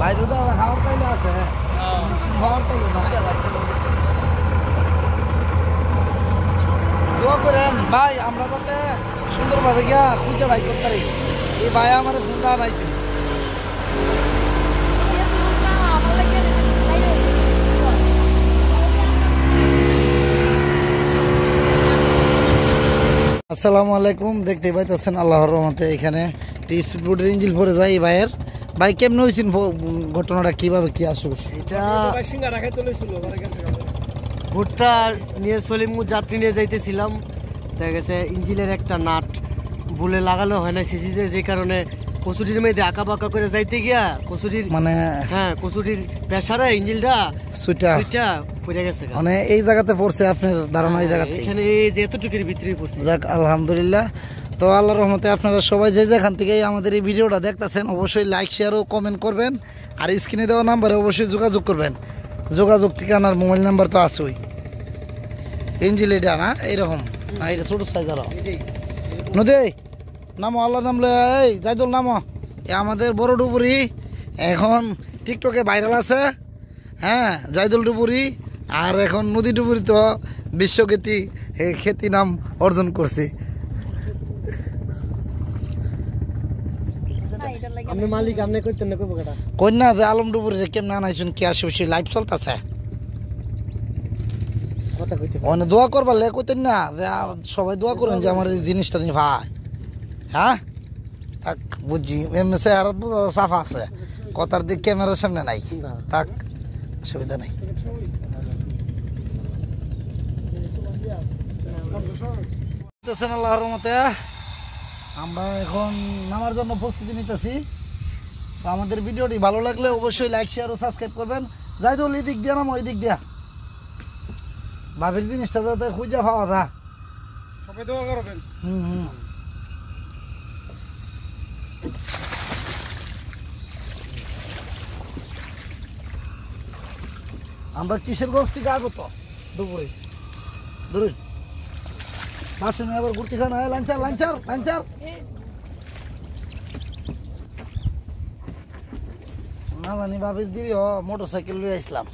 ভাই তো খাওয়ার তাইলে আছে খাওয়ার তাইলে না দোয়া করেন ভাই আমরা যাতে সুন্দরভাবে গিয়া খুঁজে ভাই করতে পারি এই ভাই আমার ফোনটা আনাইছে আসসালামু আলাইকুম দেখতে পাইতেছেন আল্লাহর রহমতে এখানে স্পিডবোটের ইঞ্জিন ভরে যায় এই ভাইয়ের ভাই কেমন হয়েছেন ঘটনাটা কিভাবে কি আসবে এটা ভুট্টা নিয়ে সলিমু যাত্রী নিয়ে যাইতেছিলাম দেখা গেছে ইঞ্জিনের একটা নাট ভুলে লাগানো হয় না সেচিজের যে কারণে কচুরির মধ্যে আঁকা বাঁকা করে যাইতে গিয়া কচুরির মানে হ্যাঁ কচুরির প্রেসারে ইঞ্জিনটা সুইটা পড়ে গেছে মানে এই জায়গাতে পড়ছে আপনার ধারণা এই জায়গাতে এখানে এই যে এতটুকুর ভিতরে পড়ছে যাক আলহামদুলিল্লাহ তো আল্লাহর রহমতে আপনারা সবাই যে যেখান থেকে আমাদের এই ভিডিওটা দেখতেছেন অবশ্যই লাইক শেয়ার ও কমেন্ট করবেন আর স্ক্রিনে দেওয়া নাম্বারে অবশ্যই যোগাযোগ করবেন যোগাযোগ ঠিকানার মোবাইল নাম্বার তো আছেই ইঞ্জিন এটা না এইরকম না এটা ছোট সাইজ আরো নদী নামো আল্লাহ নামলে এই যাইদুল নামো এ আমাদের বড় ডুবুরি এখন টিকটকে ভাইরাল আছে হ্যাঁ জাইদুল ডুবুরি আর এখন নদী ডুবুরি তো বিশ্বখ্যাতি খ্যাতি নাম অর্জন করছে আপনি মালিক আপনি করতেন না কইবো কন্যা যে আলম ডুবুরি কেমন আনাইছেন কি আসে লাইভ চলতেছে কথা কইতে অনেক দোয়া করবার লে কইতেন না যে সবাই দোয়া করেন যে আমার এই জিনিসটা নিয়ে ভাই হ্যাঁ তাক বুঝছি এমএসএ আর সাফা আছে কথার দিক ক্যামেরার সামনে নাই তাক অসুবিধা নাই আল্লাহর রহমতে আমরা এখন নামার জন্য প্রস্তুতি নিতেছি তো আমাদের ভিডিওটি ভালো লাগলে অবশ্যই লাইক শেয়ার ও সাবস্ক্রাইব করবেন যাই তো এই দিক দিয়া নাম ওই দিক দিয়া ভাবির জিনিসটা যাতে খুঁজে পাওয়া যায় সবাই দোয়া করবেন আমরা কিসের গোছ থেকে আগত দুপুরে ধরুন পাশে নিয়ে আবার ঘুরতে খান লাঞ্চার লাঞ্চার লাঞ্চার না জানি ভাবির দিদি মোটর সাইকেল লিয়ে আসলাম